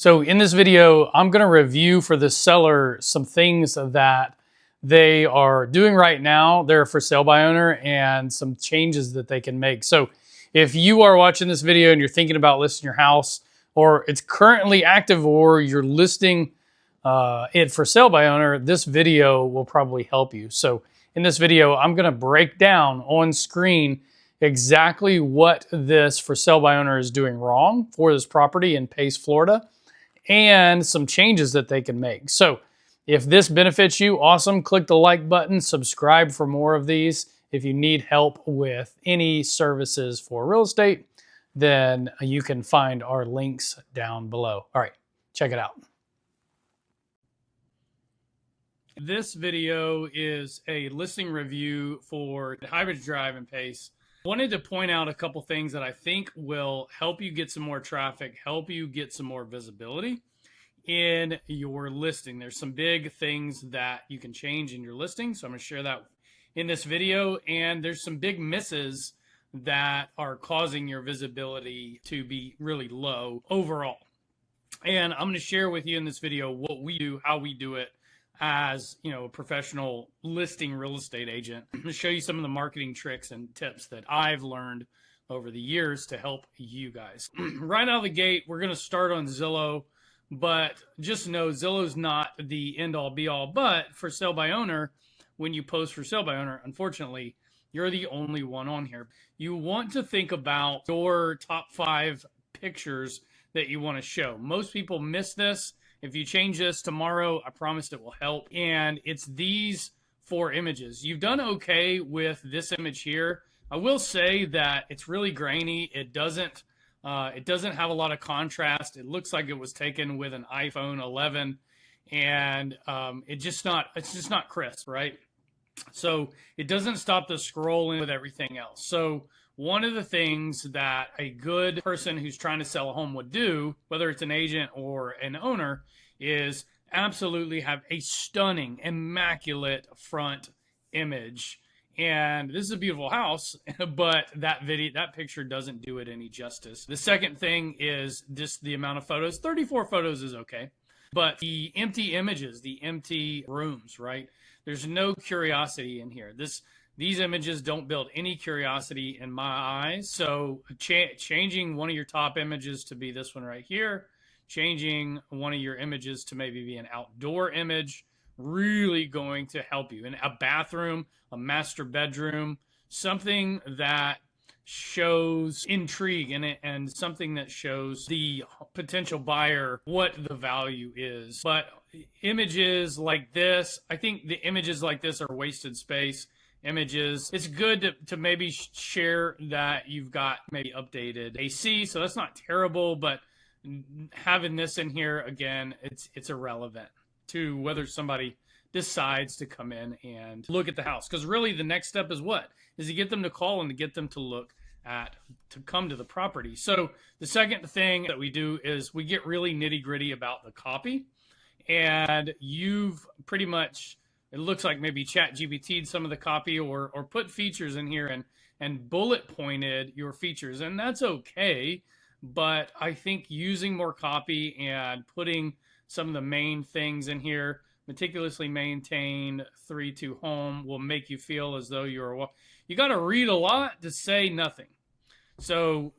So in this video, I'm going to review for the seller some things that they are doing right now. They're for sale by owner and some changes that they can make. So if you are watching this video and you're thinking about listing your house, or it's currently active, or you're listing it for sale by owner, this video will probably help you. So in this video, I'm going to break down on screen exactly what this for sale by owner is doing wrong for this property in Pace, Florida, and some changes that they can make. So if this benefits you, awesome. Click the like button, subscribe for more of these. If you need help with any services for real estate, then you can find our links down below. All right, check it out. This video is a listing review for Highbridge Drive and Pace. Wanted to point out a couple things that I think will help you get some more traffic, help you get some more visibility in your listing. There's some big things that you can change in your listing, so I'm going to share that in this video. And there's some big misses that are causing your visibility to be really low overall. And I'm going to share with you in this video what we do, how we do it as, you know, a professional listing real estate agent. I'm going to show you some of the marketing tricks and tips that I've learned over the years to help you guys. Right out of the gate, we're going to start on Zillow, but just know Zillow's not the end all be all. But for sale by owner, when you post for sale by owner, unfortunately, you're the only one on here. You want to think about your top 5 pictures that you want to show. Most people miss this. If you change this tomorrow, I promise it will help. And it's these 4 images. You've done okay with this image here. I will say that it's really grainy. It doesn't have a lot of contrast. It looks like it was taken with an iPhone 11, and it's just not crisp, right? So it doesn't stop the scrolling with everything else. So one of the things that a good person who's trying to sell a home would do, whether it's an agent or an owner, is absolutely have a stunning, immaculate front image. And this is a beautiful house, but that picture doesn't do it any justice. The second thing is just the amount of photos. 34 photos is okay, but the empty images, the empty rooms, right? There's no curiosity in here. These images don't build any curiosity in my eyes. So changing one of your top images to be this one right here, changing one of your images to maybe be an outdoor image, really going to help you. In a bathroom, a master bedroom, something that shows intrigue in it and something that shows the potential buyer what the value is. But images like this, I think the images like this are wasted space. Images, it's good to maybe share that you've got maybe updated AC, so that's not terrible, but having this in here, again, it's irrelevant to whether somebody decides to come in and look at the house. Because really the next step is what? Is to get them to call and to get them to come to the property. So the second thing that we do is we get really nitty gritty about the copy. And you've pretty much, it looks like maybe ChatGPT'd some of the copy or put features in here and bullet pointed your features. And that's okay. But I think using more copy and putting some of the main things in here, meticulously maintained 3-2 home, will make you feel as though you got to read a lot to say nothing. So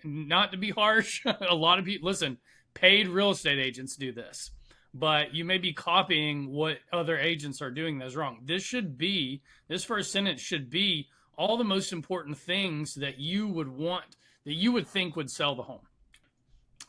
not to be harsh, a lot of people, listen, paid real estate agents do this, but you may be copying what other agents are doing that's wrong. This first sentence should be all the most important things that you would want, that you would think would sell the home.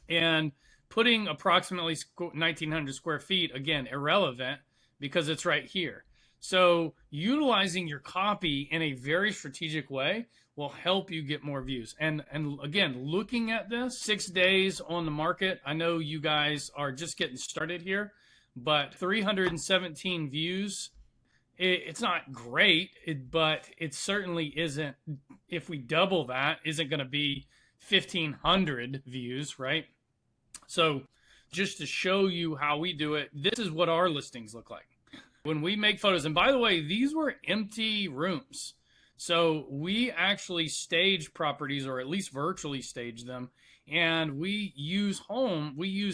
And putting approximately 1,900 square feet, again, irrelevant because it's right here. So utilizing your copy in a very strategic way will help you get more views. And again, looking at this, 6 days on the market, I know you guys are just getting started here, but 317 views, it's not great, but it certainly isn't, if we double that, isn't going to be 1,500 views, right? So just to show you how we do it, this is what our listings look like when we make photos. And by the way, these were empty rooms. So we actually stage properties, or at least virtually stage them, and we use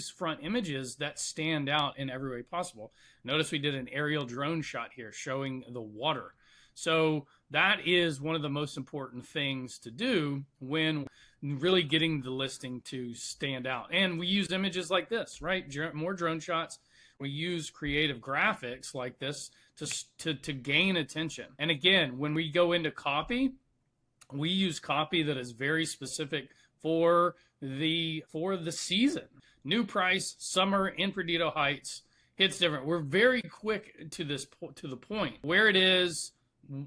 use front images that stand out in every way possible. Notice we did an aerial drone shot here showing the water. So that is one of the most important things to do when really getting the listing to stand out. And we use images like this, right? More drone shots. We use creative graphics like this to gain attention. And again, when we go into copy, we use copy that is very specific for the season. New price, summer in Perdido Heights. It's different. We're very quick to the point. Where it is,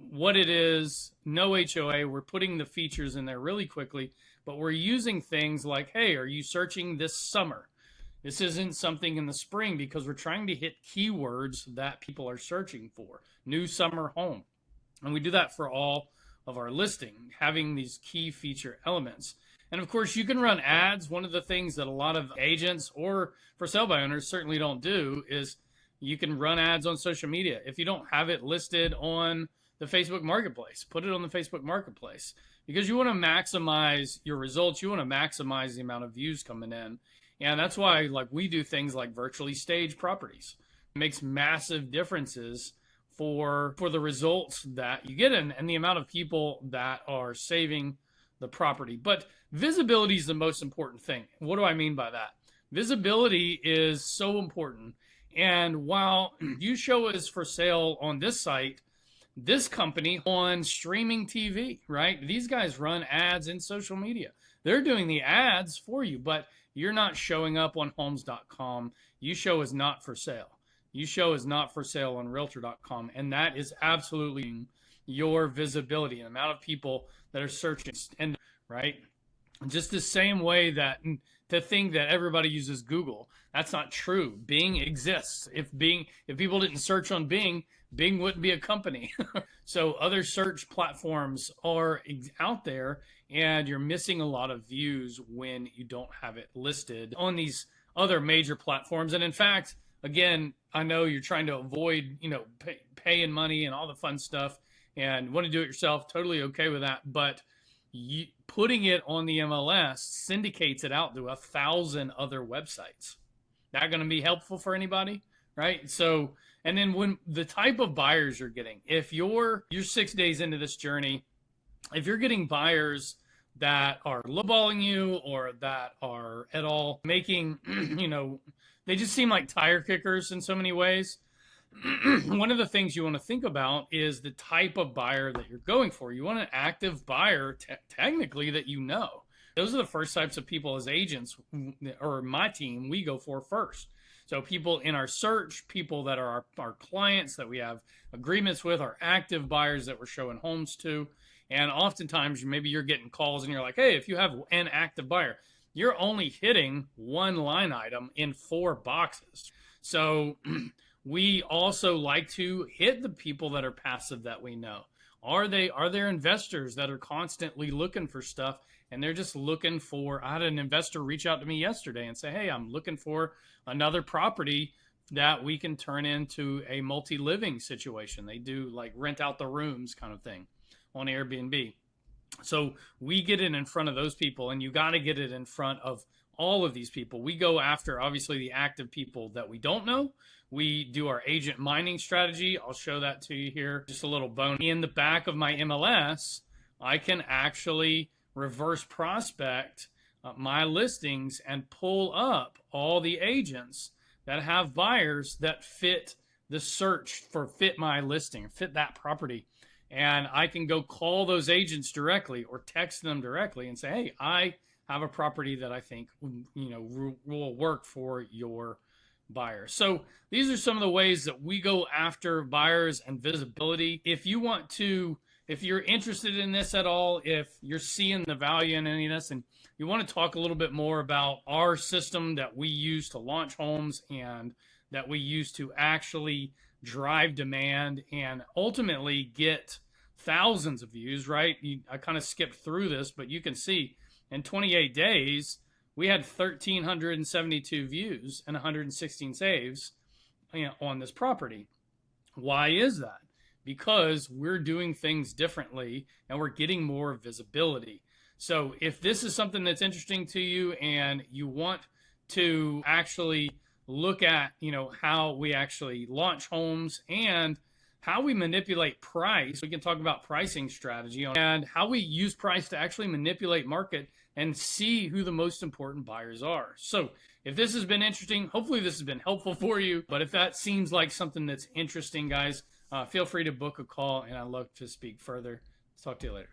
what it is, no HOA. We're putting the features in there really quickly, but we're using things like, hey, are you searching this summer? This isn't something in the spring, because we're trying to hit keywords that people are searching for. New summer home. And we do that for all of our listing, having these key feature elements. And of course, you can run ads. One of the things that a lot of agents or for sale by owners certainly don't do is you can run ads on social media. If you don't have it listed on the Facebook Marketplace, put it on the Facebook Marketplace, because you want to maximize your results. You want to maximize the amount of views coming in. And that's why, like, we do things like virtually staged properties. It makes massive differences for the results that you get in and the amount of people that are saving the property. But visibility is the most important thing. What do I mean by that? Visibility is so important. And while you show is for sale on this site, this company on streaming TV, right? These guys run ads in social media. They're doing the ads for you, but you're not showing up on homes.com. You show is not for sale. You show is not for sale on realtor.com. And that is absolutely your visibility and the amount of people that are searching. And right, just the same way that to think that everybody uses Google, that's not true. Bing exists. If people didn't search on Bing wouldn't be a company. So other search platforms are out there, and you're missing a lot of views when you don't have it listed on these other major platforms. And in fact, again, I know you're trying to avoid, paying money and all the fun stuff and want to do it yourself. Totally okay with that. But putting it on the MLS syndicates it out to 1,000 other websites. That going to be helpful for anybody, right? So, and then when the type of buyers you're getting, if you're 6 days into this journey, if you're getting buyers that are lowballing you or that are at all making, they just seem like tire kickers in so many ways. One of the things you want to think about is the type of buyer that you're going for. You want an active buyer, technically, that you know. Those are the first types of people as agents, or my team, we go for first. So people in our search, people that are our clients that we have agreements with, are active buyers that we're showing homes to. And oftentimes, maybe you're getting calls and you're like, hey, if you have an active buyer, you're only hitting one line item in 4 boxes. So we also like to hit the people that are passive that we know. Are there investors that are constantly looking for stuff, and they're just looking for, I had an investor reach out to me yesterday and say, hey, I'm looking for another property that we can turn into a multi-living situation. They do like rent out the rooms kind of thing on Airbnb. So we get it in front of those people, and you got to get it in front of all of these people. We go after, obviously, the active people that we don't know. We do our agent mining strategy. I'll show that to you here. Just a little bone. In the back of my MLS, I can actually reverse prospect my listings and pull up all the agents that have buyers that fit the search for fit my listing, fit that property. And I can go call those agents directly or text them directly and say, hey, I have a property that I think will work for your buyer. So these are some of the ways that we go after buyers and visibility. If you're interested in this at all, if you're seeing the value in any of this, and you want to talk a little bit more about our system that we use to launch homes and that we use to actually drive demand and ultimately get thousands of views, right? I kind of skipped through this, but you can see in 28 days, we had 1,372 views and 116 saves on this property. Why is that? Because we're doing things differently and we're getting more visibility. So if this is something that's interesting to you and you want to actually look at, how we actually launch homes and how we manipulate price. We can talk about pricing strategy and how we use price to actually manipulate market and see who the most important buyers are. So if this has been interesting, hopefully this has been helpful for you. But if that seems like something that's interesting, guys, feel free to book a call, and I'd love to speak further. Talk to you later.